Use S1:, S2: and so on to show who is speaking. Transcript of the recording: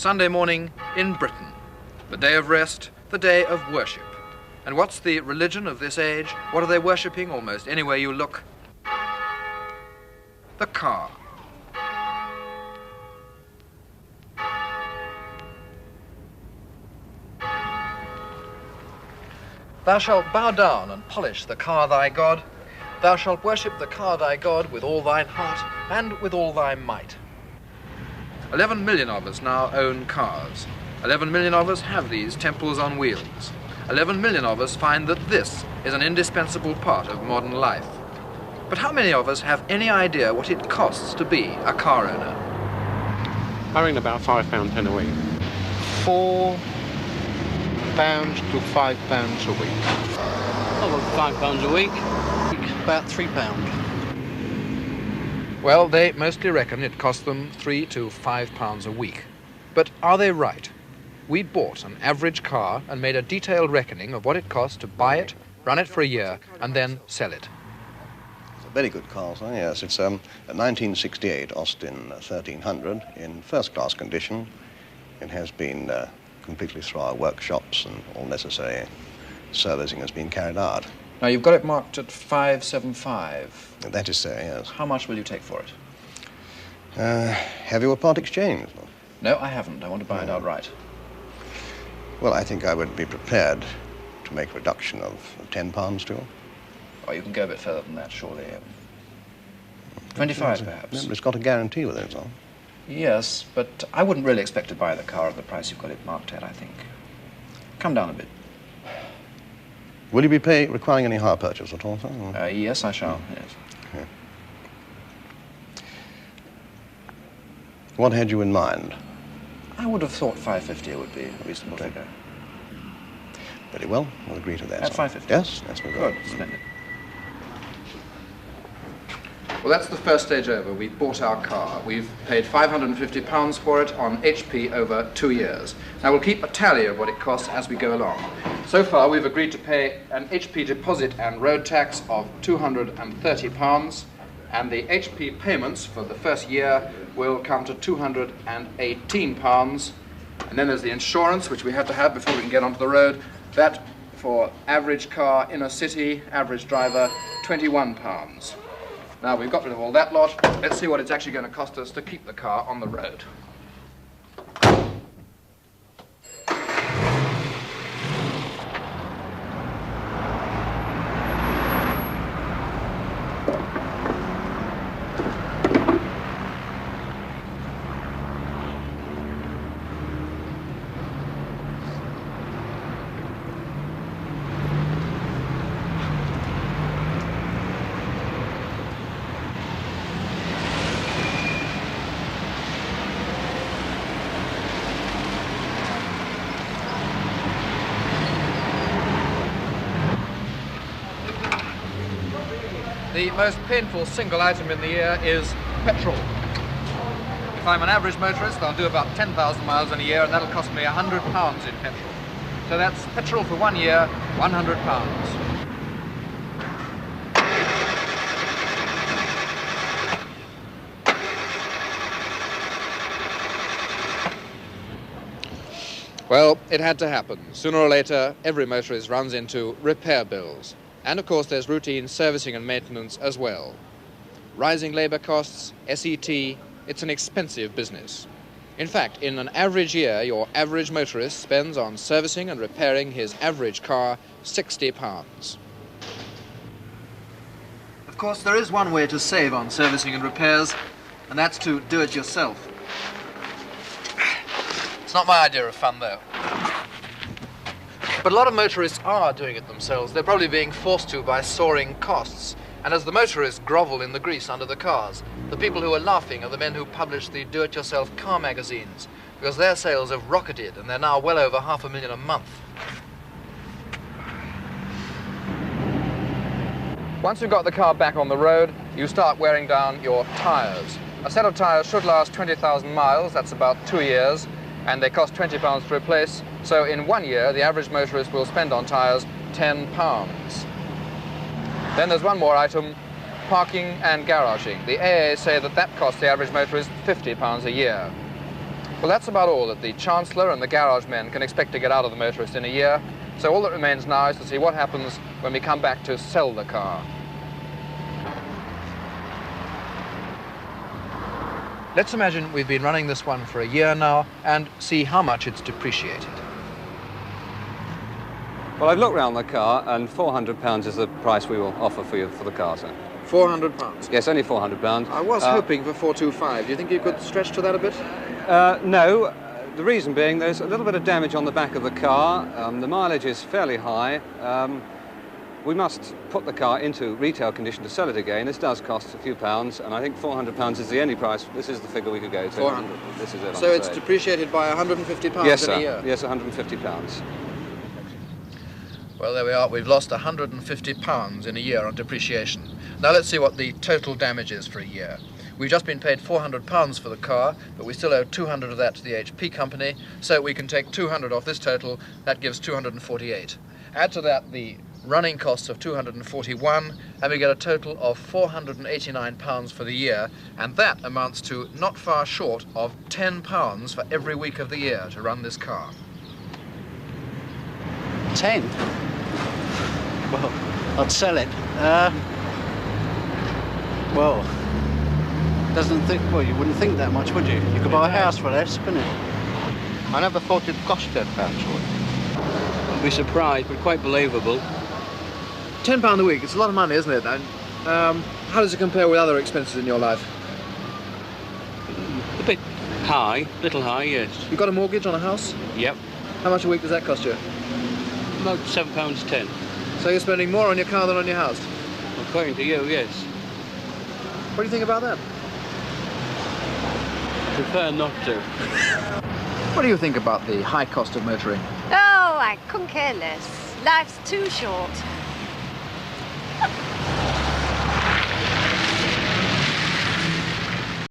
S1: Sunday morning in Britain, the day of rest, the day of worship. And what's the religion of this age? What are they worshipping almost anywhere you look? The car. Thou shalt bow down and polish the car thy God. Thou shalt worship the car thy God with all thine heart and with all thy might. 11 million of us now own cars. 11 million of us have these temples on wheels. 11 million of us find that this is an indispensable part of modern life. But how many of us have any idea what it costs to be a car owner?
S2: I reckon about £5.10 a week.
S3: £4 to £5 a week.
S4: Oh, well, £5 a week.
S3: About £3.
S1: Well, they mostly reckon it costs them £3 to £5 a week. But are they right? We bought an average car and made a detailed reckoning of what it costs to buy it, run it for a year, and then sell it.
S5: It's a very good car, sir, yes. It's a 1968 Austin 1300 in first-class condition. It has been completely through our workshops and all necessary servicing has been carried out.
S1: Now, you've got it marked at 575.
S5: That is so, yes.
S1: How much will you take for it?
S5: Have you a part exchange?
S1: No, I haven't. I want to buy it outright.
S5: Well, I think I would be prepared to make a reduction of £10 to you.
S1: Oh, you can go a bit further than that, surely. 25, perhaps.
S5: No, but it's got a guarantee with it, so.
S1: Yes, but I wouldn't really expect to buy the car at the price you've got it marked at, I think. Come down a bit.
S5: Will you be requiring any hire purchase at all, sir?
S1: Yes, I shall, yes.
S5: Yeah. What had you in mind?
S1: I would have thought 550 would be a reasonable figure.
S5: Very well, we'll agree to that.
S1: At 550?
S5: Yes, that's good.
S1: Good, splendid. Well, that's the first stage over. We've bought our car. We've paid £550 for it on HP over 2 years. Now, we'll keep a tally of what it costs as we go along. So far, we've agreed to pay an HP deposit and road tax of £230, and the HP payments for the first year will come to £218. And then there's the insurance, which we have to have before we can get onto the road. That, for average car, inner city, average driver, £21. Now, we've got rid of all that lot. Let's see what it's actually going to cost us to keep the car on the road. The most painful single item in the year is petrol. If I'm an average motorist, I'll do about 10,000 miles in a year, and that'll cost me £100 in petrol. So that's petrol for 1 year, £100. Well, it had to happen. Sooner or later, every motorist runs into repair bills. And of course, there's routine servicing and maintenance as well. Rising labor costs, SET, it's an expensive business. In fact, in an average year, your average motorist spends on servicing and repairing his average car £60. Of course, there is one way to save on servicing and repairs, and that's to do it yourself. It's not my idea of fun, though. But a lot of motorists are doing it themselves. They're probably being forced to by soaring costs. And as the motorists grovel in the grease under the cars, the people who are laughing are the men who publish the do-it-yourself car magazines, because their sales have rocketed and they're now well over 500,000 a month. Once you've got the car back on the road, you start wearing down your tyres. A set of tyres should last 20,000 miles, that's about 2 years, and they cost £20 to replace. So in 1 year, the average motorist will spend on tyres £10. Then there's one more item, parking and garaging. The AA say that costs the average motorist £50 a year. Well, that's about all that the Chancellor and the garage men can expect to get out of the motorist in a year. So all that remains now is to see what happens when we come back to sell the car. Let's imagine we've been running this one for a year now and see how much it's depreciated.
S6: Well, I've looked round the car, and £400 is the price we will offer for you for the car, sir.
S1: £400?
S6: Yes, only £400.
S1: I was hoping for 425. Do you think you could stretch to that a bit?
S6: No. The reason being there's a little bit of damage on the back of the car. The mileage is fairly high. We must put the car into retail condition to sell it again. This does cost a few pounds, and I think £400 is the only price. This is the figure we could go to.
S1: 400.
S6: This is it.
S1: So it's depreciated by £150
S6: yes,
S1: in
S6: sir.
S1: a year?
S6: Yes, £150.
S1: Well, there we are. We've lost £150 in a year on depreciation. Now let's see what the total damage is for a year. We've just been paid £400 for the car, but we still owe 200 of that to the HP company, so we can take 200 off this total. That gives 248. Add to that the running costs of 241, and we get a total of £489 for the year, and that amounts to not far short of £10 for every week of the year to run this car.
S3: 10? Well, I'd sell it. Well, you wouldn't think that much, would you? You could buy a house for less, couldn't you?
S5: I never thought it cost £10 a week.
S4: I'd be surprised, but quite believable.
S1: £10 a week, it's a lot of money, isn't it? And how does it compare with other expenses in your life?
S4: A bit high, little high, yes.
S1: You've got a mortgage on a house?
S4: Yep,
S1: How much a week does that cost you?
S4: about £7.10.
S1: So you're spending more on your car than on your house?
S4: According to you, yes.
S1: What do you think about that?
S4: Prefer not to.
S1: What do you think about the high cost of motoring?
S7: Oh, I couldn't care less. Life's too short.